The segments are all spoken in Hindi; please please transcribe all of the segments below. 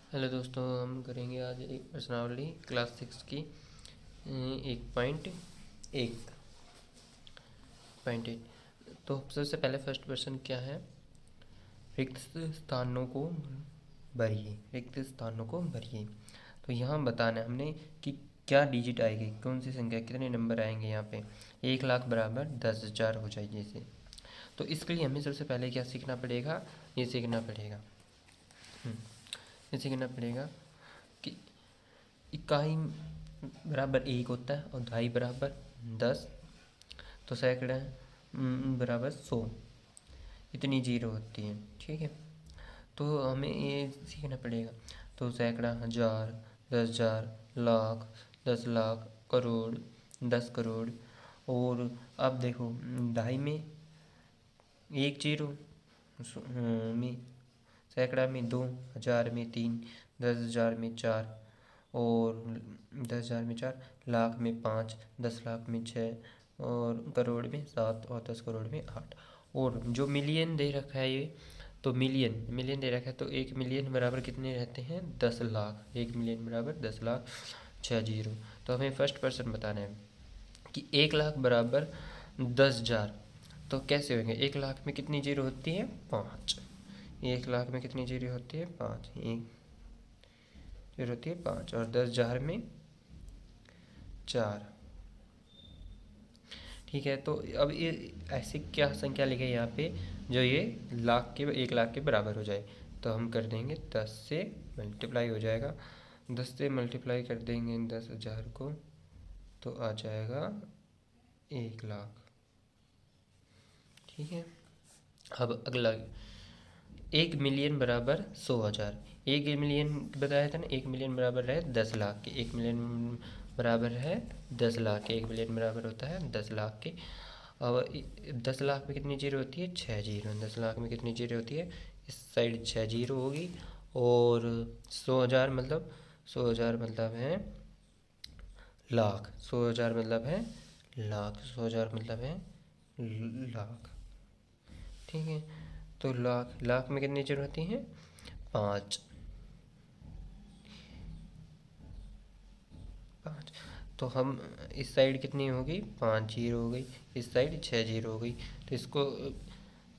हेलो दोस्तों, हम करेंगे आज एक प्रश्नावली क्लास 6 की 1.1 तो सबसे पहले फर्स्ट क्वेश्चन क्या है। रिक्त स्थानों को भरिए। रिक्त स्थानों को भरिए। तो यहाँ बताना है हमने कि क्या डिजिट आएगी, कौन सी संख्या, कितने नंबर आएंगे। यहाँ पे 1 लाख बराबर 10,000 हो जाए जैसे। तो इसके लिए हमें सबसे पहले क्या सीखना पड़ेगा, ये सीखना पड़ेगा। ये सीखना पड़ेगा कि इकाई बराबर 1 होता है और दहाई बराबर 10। तो सैकड़ा बराबर 100, इतनी जीरो होती है। ठीक है, तो हमें ये सीखना पड़ेगा। तो सैकड़ा, हज़ार, 10,000, लाख, 10 लाख, करोड़, 10 करोड़। और अब देखो, दहाई में 1 जीरो, में सैकड़ा में 2, हज़ार में 3, 10,000 में 4, और 10,000 में 4, लाख में 5, 10 लाख में 6, और करोड़ में 7, और 10 करोड़ में 8। और जो मिलियन दे रखा है ये, तो मिलियन मिलियन दे रखा है, तो 1 मिलियन बराबर कितने रहते हैं, 10 लाख। 1 मिलियन बराबर 10 लाख, 6 जीरो। तो हमें फर्स्ट पर्सन बताना है कि 1 लाख बराबर 10,000। तो कैसे होंगे, 1 लाख में कितनी जीरो होती है, 5। 1 लाख में कितनी जीरो होती है, 5। एक जीरो होती है 5, और 10,000 में 4। ठीक है, तो अब ये ऐसी क्या संख्या लिखे यहाँ पे जो ये लाख के 1 लाख के बराबर हो जाए। तो हम कर देंगे 10 से मल्टीप्लाई हो जाएगा। 10 से मल्टीप्लाई कर देंगे 10,000 को, तो आ जाएगा 1 लाख। ठीक है, अब अगला 1 मिलियन बराबर 100,000। 1 मिलियन बताया था ना, 1 मिलियन बराबर है 10 लाख के। 1 मिलियन बराबर है 10 लाख के। 1 मिलियन बराबर होता है 10 लाख के। अब 10 लाख में कितनी जीरो होती है, 6 जीरो। 10 लाख में कितनी जीरो होती है, इस साइड 6 जीरो होगी। और 100,000 मतलब, 100,000 मतलब है लाख। 100,000 मतलब है लाख। 100,000 मतलब है लाख। ठीक है, तो लाख, लाख में कितनी जीरो होती हैं, 5। 5। तो हम इस साइड कितनी होगी, 5 जीरो हो गई। इस साइड 6 जीरो हो गई। तो इसको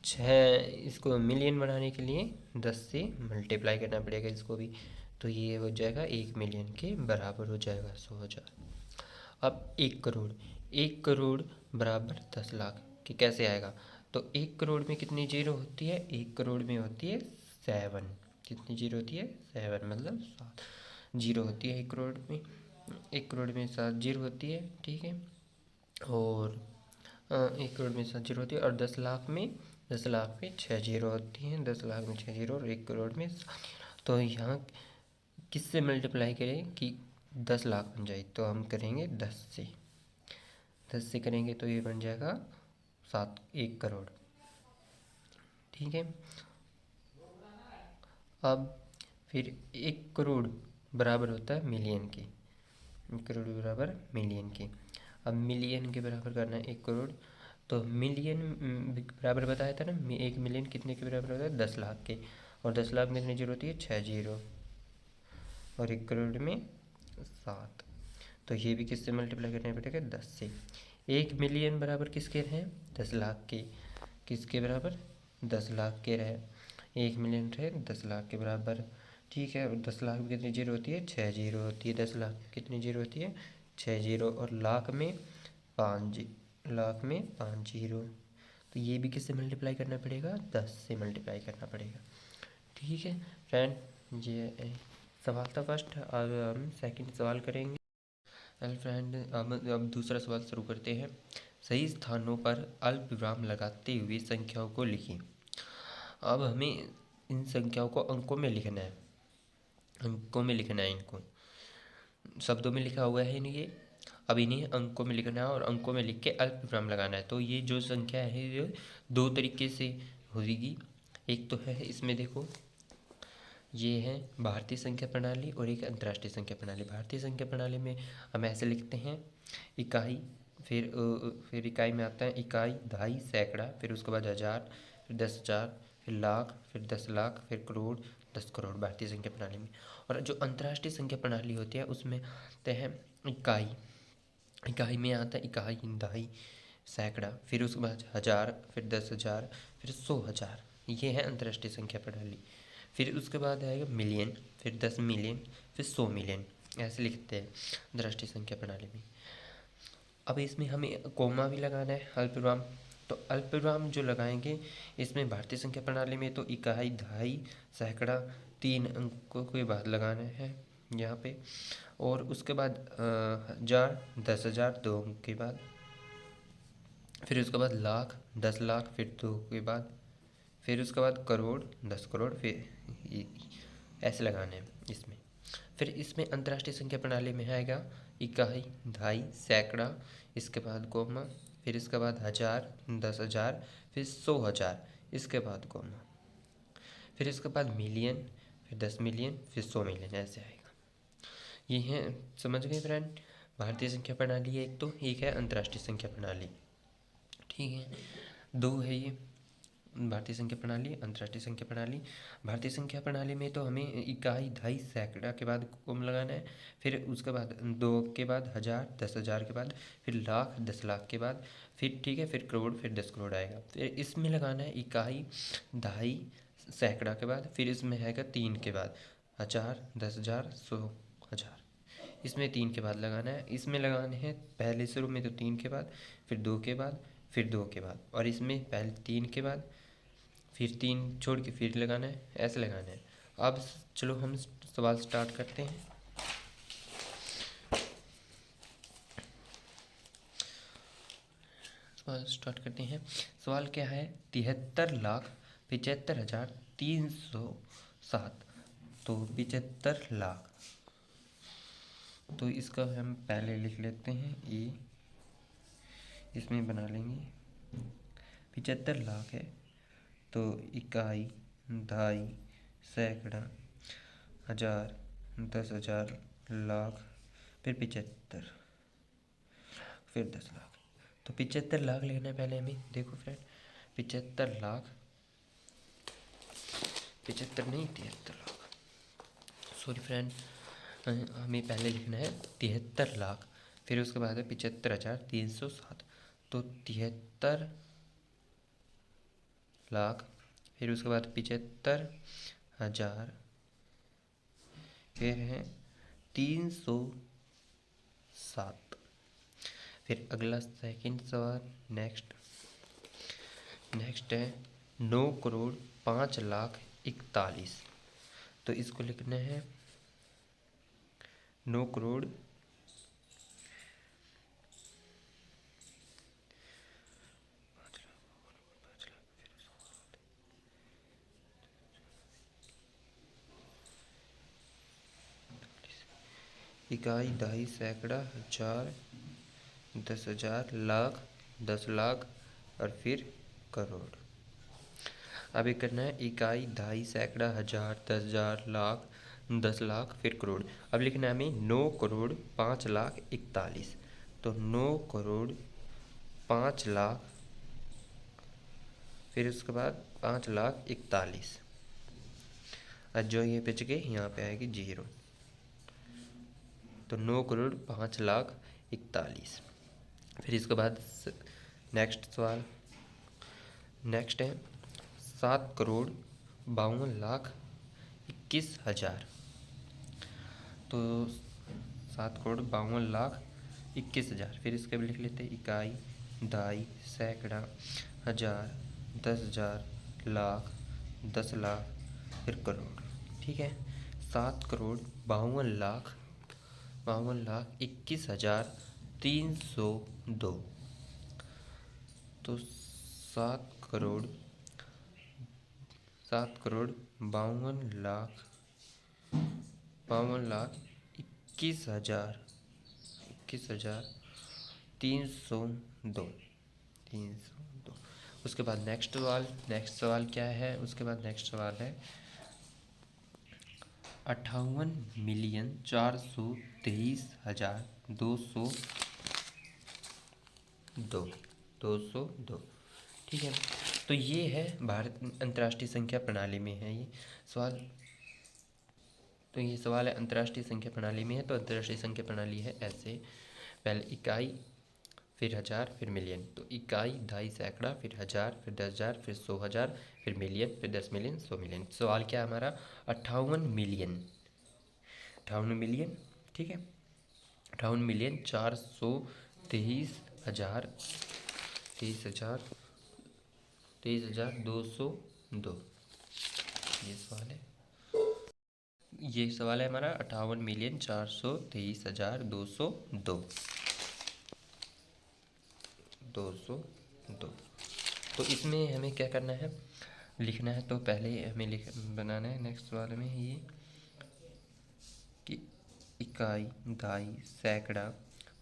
6, इसको मिलियन बनाने के लिए 10 से मल्टीप्लाई करना पड़ेगा इसको भी। तो ये हो जाएगा 1 मिलियन के बराबर हो जाएगा 100,000। अब 1 करोड़। 1 करोड़ बराबर 10 लाख कि कैसे आएगा। तो 1 करोड़ में कितनी जीरो होती है, 1 करोड़ में होती है 7। कितनी जीरो होती है, 7 मतलब 7 जीरो होती है 1 करोड़ में। 1 करोड़ में 7 जीरो होती है। ठीक है, और 1 करोड़ में 7 जीरो होती है। और 10 लाख में, 10 लाख में 6 जीरो होती हैं। 10 लाख में 6 जीरो, और 1 करोड़ में 7। तो यहाँ किससे मल्टीप्लाई करें कि 10 लाख बन जाए। तो हम करेंगे 10 से। 10 से करेंगे तो ये बन जाएगा 1 करोड़। ठीक है, अब फिर 1 करोड़ बराबर होता है मिलियन के। 1 करोड़ बराबर मिलियन के। अब मिलियन के बराबर करना है 1 करोड़। तो मिलियन बराबर बताया था ना, 1 मिलियन कितने के बराबर होता है, 10 लाख के। और 10 लाख में कितनी जीरो होती है, 6 जीरो। और 1 करोड़ में 7। तो ये भी किससे मल्टीप्लाई करना पड़ेगा, 10 से। 1 मिलियन बराबर किसके रहे, 10 लाख के। किसके बराबर, 10 लाख के रहे। 1 मिलियन रहे 10 लाख के बराबर। ठीक है, और 10 लाख में कितनी जीरो होती है, 6 जीरो होती है। 10 लाख में कितनी जीरो होती है, 6 जीरो। और लाख में 5, लाख में 5 जीरो। तो ये भी किससे मल्टीप्लाई करना पड़ेगा, 10 से मल्टीप्लाई करना पड़ेगा। ठीक है फ्रेंड, ये सवाल था फर्स्ट। अब हम सेकंड सवाल करेंगे। हेलो फ्रेंड, अब दूसरा सवाल शुरू करते हैं। सही स्थानों पर अल्प विराम लगाते हुए संख्याओं को लिखें। अब हमें इन संख्याओं को अंकों में लिखना है। अंकों में लिखना है, इनको शब्दों में लिखा हुआ है नहीं ये। अब इन्हें अंकों में लिखना है, और अंकों में लिख के अल्प विराम लगाना है। तो ये जो संख्या है ये 2 तरीके से होगी। एक तो है, इसमें देखो, ये है भारतीय संख्या प्रणाली और एक अंतर्राष्ट्रीय संख्या प्रणाली। भारतीय संख्या प्रणाली में हम ऐसे लिखते हैं, इकाई, फिर इकाई में आता है इकाई, दहाई, सैकड़ा, फिर उसके बाद हज़ार, फिर 10,000, फिर लाख, फिर 10 लाख, फिर करोड़, 10 करोड़ भारतीय संख्या प्रणाली में। और जो अंतर्राष्ट्रीय संख्या प्रणाली होती है उसमें आते हैं इकाई, इकाई में आता है इकाई, दहाई, सैकड़ा, फिर उसके बाद हज़ार, फिर 10,000, फिर 100,000। ये है अंतर्राष्ट्रीय संख्या प्रणाली। फिर उसके बाद आएगा मिलियन, फिर 10 मिलियन, फिर 100 मिलियन, ऐसे लिखते हैं अंतर्राष्ट्रीय संख्या प्रणाली में। अब इसमें हमें कोमा भी लगाना है, अल्पविराम। तो अल्पविराम जो लगाएंगे इसमें भारतीय संख्या प्रणाली में तो इकाई, दहाई, सैकड़ा 3 अंकों के बाद लगाना है यहाँ पे। और उसके बाद 1000, 10,000 2 अंक के बाद, फिर उसके बाद लाख, 10 लाख, फिर 2 के बाद, फिर उसके बाद करोड़, 10 करोड़, फिर ऐसे लगाने हैं इसमें। फिर इसमें अंतर्राष्ट्रीय संख्या प्रणाली में आएगा इकाई, दहाई, सैकड़ा, इसके बाद कोमा, फिर इसके बाद हज़ार, 10,000, फिर 100,000, इसके बाद कोमा, फिर इसके बाद मिलियन, फिर 10 मिलियन, फिर 100 मिलियन, ऐसे आएगा। ये है, समझ गए फ्रेंड। भारतीय संख्या प्रणाली एक, तो एक है अंतर्राष्ट्रीय संख्या प्रणाली, ठीक है। दो है ये भारतीय संख्या प्रणाली, अंतर्राष्ट्रीय संख्या प्रणाली। भारतीय संख्या प्रणाली में तो हमें इकाई, दहाई, सैकड़ा के बाद कोम लगाना है, फिर उसके बाद 2 के बाद हज़ार, 10,000 के बाद, फिर लाख, 10 लाख के बाद, फिर ठीक है, फिर करोड़, फिर 10 करोड़ आएगा। फिर इसमें लगाना है इकाई, दहाई, सैकड़ा के बाद, फिर इसमें आएगा 3 के बाद, हज़ार, 10,000, 100,000, इसमें 3 के बाद लगाना है। इसमें लगाने हैं पहले शुरू में तो 3 के बाद, फिर 2 के बाद, फिर 2 के बाद, और इसमें पहले 3 के बाद, फिर 3 छोड़ के फिर लगाना है, ऐसे लगाना है। अब चलो हम सवाल स्टार्ट करते हैं। सवाल स्टार्ट करते हैं। सवाल क्या है, 73,75,307। तो 75 लाख, तो इसका हम पहले लिख लेते हैं ए, इसमें बना लेंगे 75 लाख है, तो इकाई, दहाई, सैकड़ा, हज़ार, 10,000, लाख, फिर 75, फिर 10 लाख। तो 75 लाख लिखना है पहले हमें। देखो फ्रेंड, 75 लाख, 75 नहीं 73 लाख, सॉरी फ्रेंड, हमें पहले लिखना है 73 लाख, फिर उसके बाद है 75,307। तो 73 लाख, फिर उसके बाद 75,000, फिर है 307। फिर अगला सेकंड सवाल, नेक्स्ट है 9,05,41,। तो इसको लिखना है 9 करोड़ इकाई, दहाई, सैकड़ा, हज़ार, 10,000, लाख, 10 लाख, और फिर करोड़। अब ये करना है इकाई, दहाई, सैकड़ा, हज़ार, 10,000, लाख, 10 लाख, फिर करोड़। अब लिखना है हमें 9,05,41,। तो 9,05,00,000, फिर उसके बाद 5,41,000, और जो ये बच गए यहाँ पे आएगी 0। तो 9,05,41,000। फिर इसके बाद नेक्स्ट सवाल, नेक्स्ट है 7,52,21,000। तो 7,52,21,000, फिर इसके भी लिख लेते हैं इकाई, दहाई, सैकड़ा, हज़ार, 10,000, लाख, 10 लाख, फिर करोड़, ठीक है। 7,52,21,302। तो 7,52,21,302। उसके बाद नेक्स्ट सवाल क्या है, उसके बाद नेक्स्ट सवाल है 58,423,202। ठीक है। तो ये है भारत अंतर्राष्ट्रीय संख्या प्रणाली में है ये सवाल। तो ये सवाल है अंतर्राष्ट्रीय संख्या प्रणाली में है, तो अंतर्राष्ट्रीय संख्या प्रणाली है ऐसे, पहले इकाई, फिर हज़ार, फिर मिलियन। तो इकाई, दहाई, सैकड़ा, फिर हज़ार, फिर 10,000, फिर 100,000, फिर मिलियन, फिर 10 मिलियन, 100 मिलियन। सवाल क्या है हमारा? 58 मिलियन, 58 मिलियन, ठीक है। 58 मिलियन 423,000, 23,202। ये सवाल है, ये सवाल है हमारा 58,423,202, 202। तो इसमें हमें क्या करना है, लिखना है। तो पहले हमें बनाना है नेक्स्ट सवाल में ये कि इकाई, दहाई, सैकड़ा,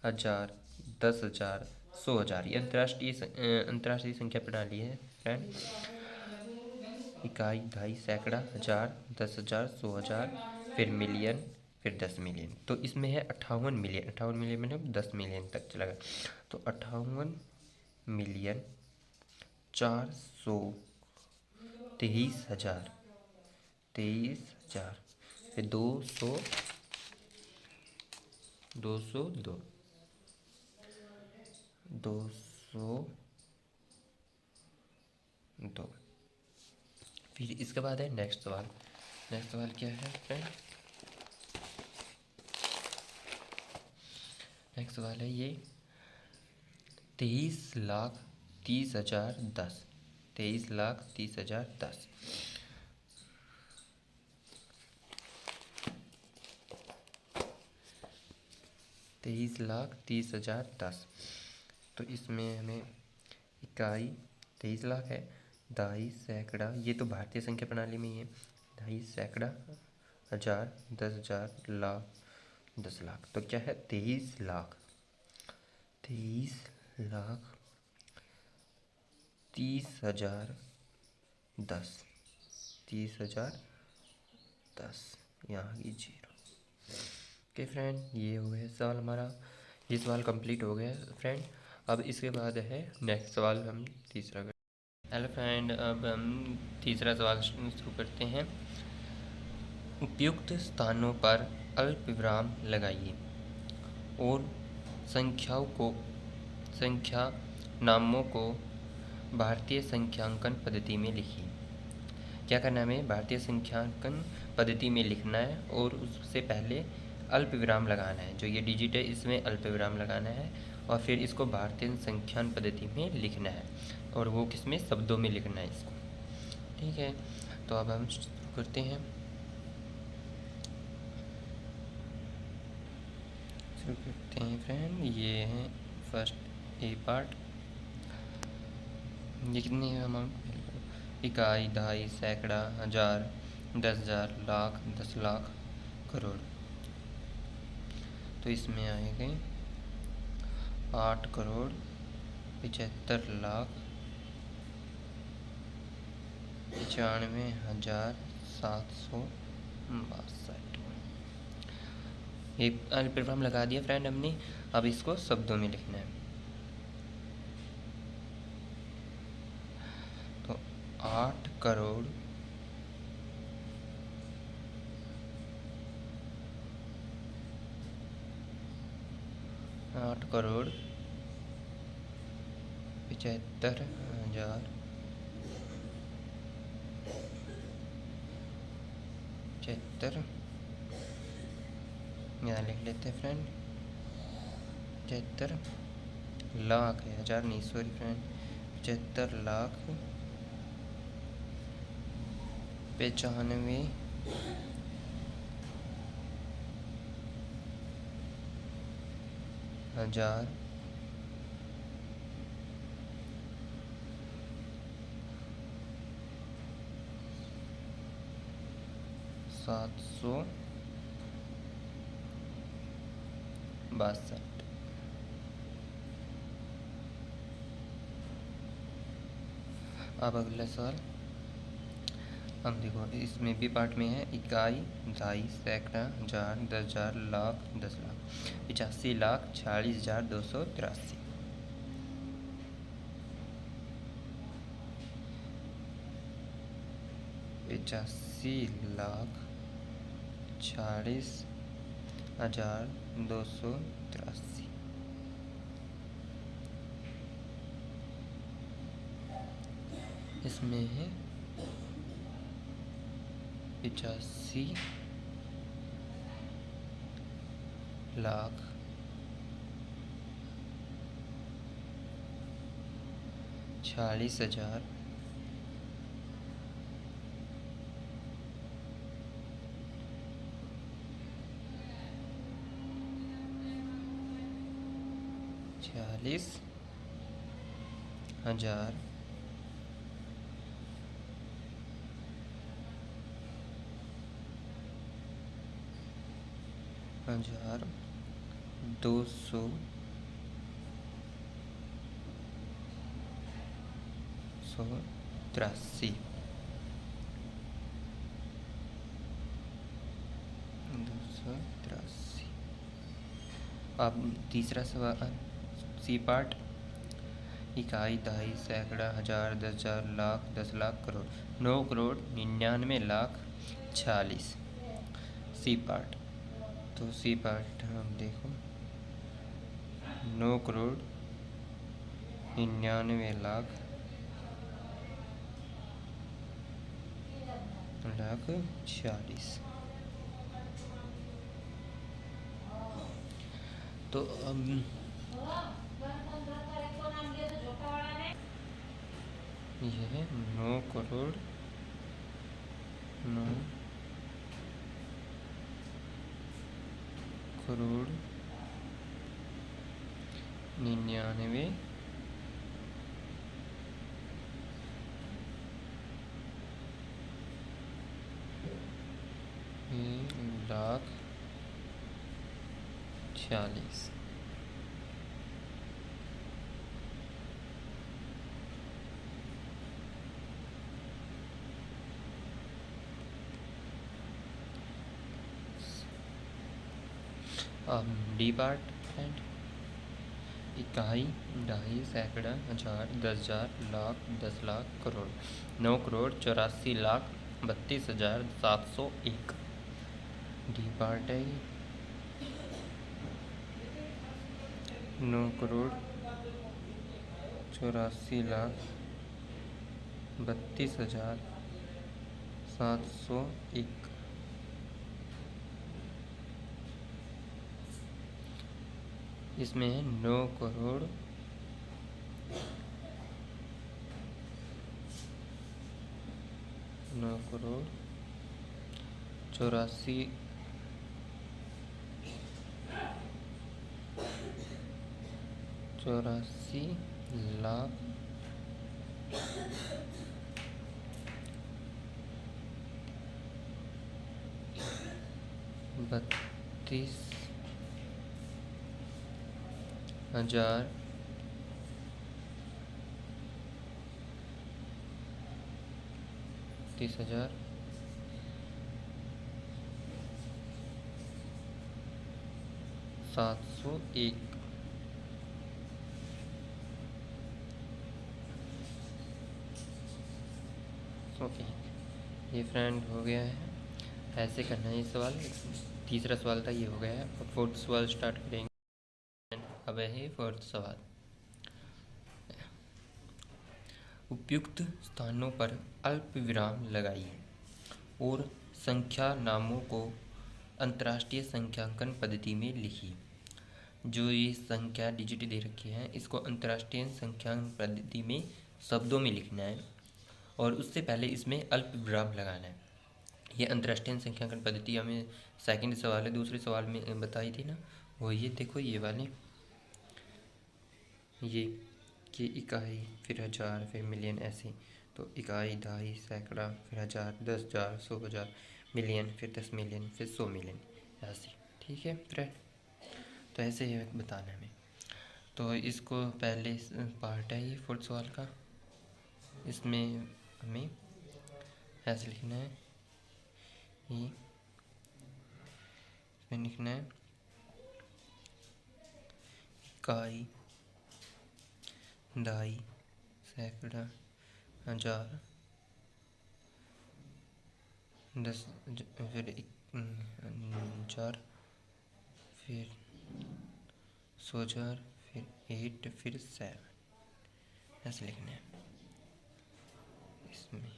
हज़ार, 10,000, 100,000, ये अंतर्राष्ट्रीय संख्या प्रणाली है फ्रेंड। इकाई, दहाई, सैकड़ा, हज़ार, 10,000, 100,000, फिर मिलियन, फिर 10 मिलियन। तो इसमें है 58 मिलियन, 58 मिलियन मतलब 10 मिलियन तक चला गया। तो 58 मिलियन 423,000, 23,000, फिर 202, 202, 202। फिर इसके बाद है नेक्स्ट सवाल। नेक्स्ट सवाल क्या है फ्रेंड? नेक्स्ट सवाल है ये 23,30,010, 23,30,010। 23,30,010। तो इसमें हमें इकाई 23 लाख है, दहाई, सैकड़ा, ये तो भारतीय संख्या प्रणाली में ही है, दहाई, सैकड़ा, हज़ार, 10,000, लाख, 10 लाख। तो क्या है? 23 लाख, 23 लाख 30,010, 30,010, यहाँ की जीरो। ओके फ्रेंड, ये हो गया सवाल हमारा, ये सवाल कंप्लीट हो गया फ्रेंड। अब इसके बाद है नेक्स्ट सवाल, हम तीसरा कर। हेलो फ्रेंड, अब हम तीसरा सवाल शुरू करते हैं। उपयुक्त स्थानों पर अल्प विराम लगाइए और संख्या नामों को भारतीय संख्यांकन पद्धति में लिखिए। क्या करना है हमें? भारतीय संख्यांकन पद्धति में लिखना है और उससे पहले अल्प विराम लगाना है। जो ये डिजिट है इसमें अल्प विराम लगाना है और फिर इसको भारतीय संख्यान पद्धति में लिखना है, और वो किसमें? शब्दों में लिखना है इसको, ठीक है। तो अब हम शुरू करते हैं। शुरू करते हैं फ्रेंड, ये है फर्स्ट ए पार्ट। ये कितनी है अमाउंट? इकाई, दहाई, सैकड़ा, हज़ार, 10,000, लाख, 10 लाख, करोड़। तो इसमें आएंगे 8,95,762। ये अल्पविराम लगा दिया फ्रेंड हमने। अब इसको शब्दों में लिखना है। तो 8 करोड़ 75,000 75, यहाँ लिख लेते हैं फ्रेंड, 75 लाख है, 1,000 नहीं, सॉरी फ्रेंड, 75,95,000 762। अब अगला सवाल हम देखो, इसमें भी पार्ट में है इकाई, दहाई, सैकड़ा, हज़ार, 10,000, लाख, 10 लाख, 85,46,283। 85,46,283। 40,283। इसमें है 85,40,000 40,000 40,000 283। अब तीसरा सवाल सी पार्ट। इकाई, दहाई, सैकड़ा, हजार, 10,000, लाख, 10 लाख, करोड़। 9,99,40,46। C part. तो सी पार्ट हम देखो 9,99,40,46। तो अब यह 9,99,40,46। D part friend. इकाई, दहाई, सैकड़ा, हजार, 10,000, लाख, 10 लाख, करोड़। 9,84,32,701। डी पार्ट है 9,84,32,701। इसमें है 9,84,32,701। लाख 32,000 30,000 701। ओके, ये फ्रेंड हो गया है। ऐसे करना है ये सवाल। तीसरा सवाल था, ये हो गया है। अब फोर्थ सवाल स्टार्ट करेंगे। अब है फोर्थ सवाल। उपयुक्त स्थानों पर अल्प विराम लगाइए और संख्या नामों को अंतर्राष्ट्रीय संख्यांकन पद्धति में लिखिए। जो ये संख्या डिजिट दे रखी है, इसको अंतर्राष्ट्रीय संख्यांकन पद्धति में शब्दों में लिखना है और उससे पहले इसमें अल्प विराम लगाना है। ये अंतर्राष्ट्रीय संख्यांकन पद्धति हमें सेकंड सवाल है, दूसरे सवाल में बताई थी ना, वो ये देखो, ये वाले, ये कि इकाई, फिर हजार, फिर मिलियन, ऐसे। तो इकाई, दहाई, सैकड़ा, फिर हजार, 10,000, 100,000, मिलियन, फिर 10 मिलियन, फिर 100 मिलियन, ऐसे। ठीक है फ्रेंड, तो ऐसे ही बताना है हमें। तो इसको पहले पार्ट है ये फोर्थ सवाल का, इसमें हमें ऐसे लिखना है, ये इसमें लिखना है इकाई, दहाई, सैकड़ा, हजार, 10, फिर 10,000, फिर 100,000, फिर 8, फिर 7, ऐसे लिखना है। इसमें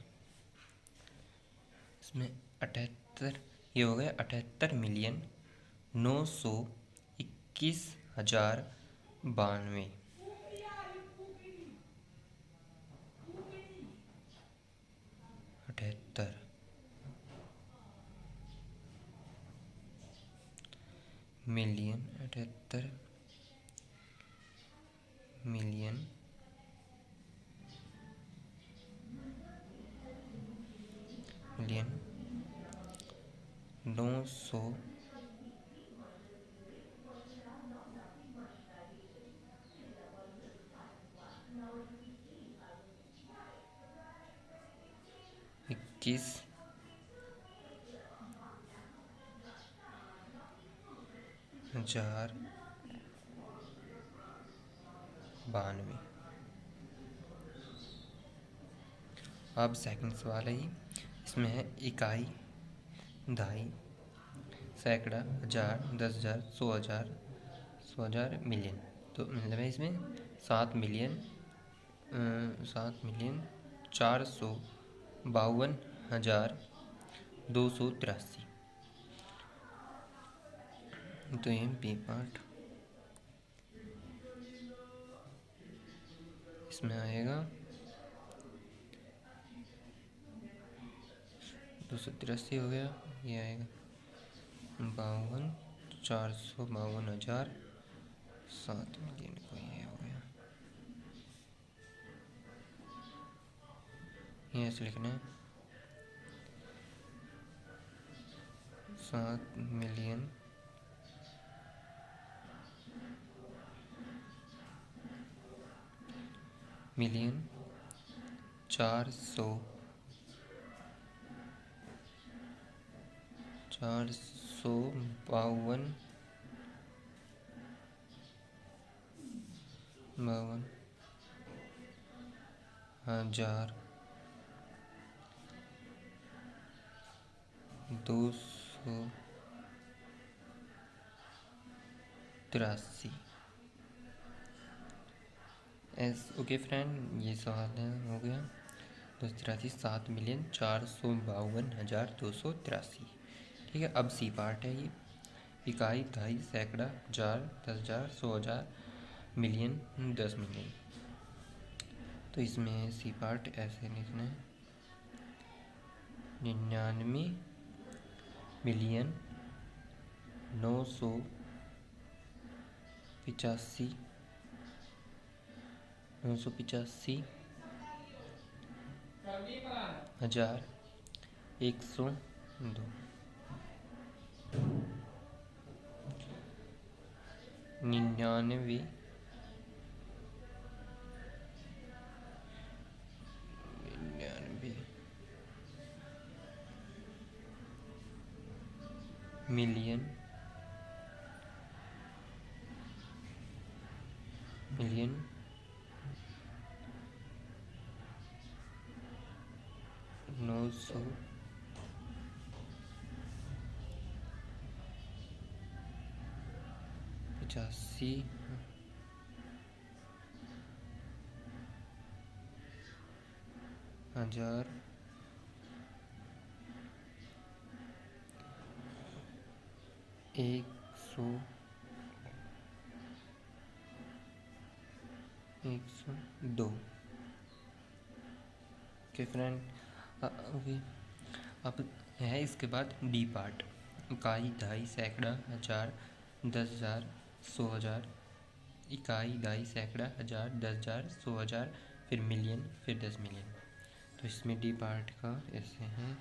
78, ये हो गया 78,921,092। 78 मिलियन, 78 मिलियन 900 21,092। अब सेकंड सवाल है, इसमें है इकाई, दहाई, सैकड़ा, हजार, 10,000, 100,000, 100,000, मिलियन। तो मतलब है इसमें 7,452,283। तो ये बी पार्ट इसमें आएगा 283 हो गया, ये आएगा 52,452,007 मिलियन को, ये हो गया। ये ऐसे लिखना है 7 मिलियन मिलियन 452,283। ओके फ्रेंड, ये सवाल हो गया 283, 7,452,283। ठीक है, अब सी पार्ट है ये, इकाई, दहाई, सैकड़ा, हजार, 10,000, 100,000, मिलियन, 10 मिलियन। तो इसमें सी पार्ट ऐसे लिखना है 99,985,102। 99 मिलियन 985 हजार 102। Okay friend, okay. अब है इसके बाद डी पार्ट, इकाई, दहाई, सैकड़ा, हजार, 10,000, 100,000, इकाई, दहाई, सैकड़ा, हजार, 10,000, 100,000, फिर मिलियन, फिर 10 मिलियन। तो इसमें डी पार्ट का ऐसे है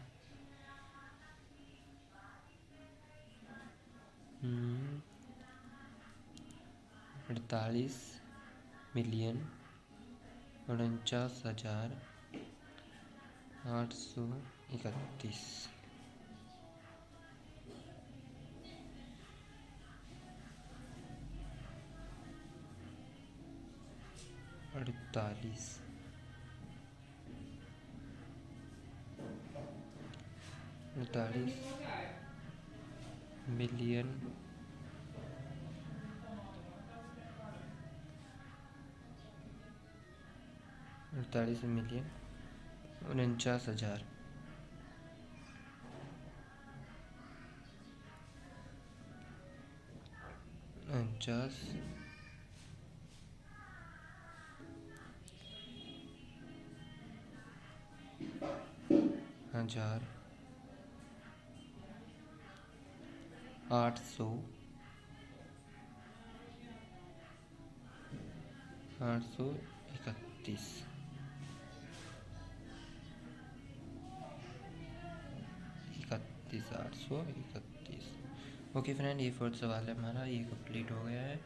48,49,831। 48 बिलियन 48 मिलियन 49,000 49,000 831। ओके फ्रेंड, ये फोर्थ सवाल है हमारा, ये कंप्लीट हो गया है।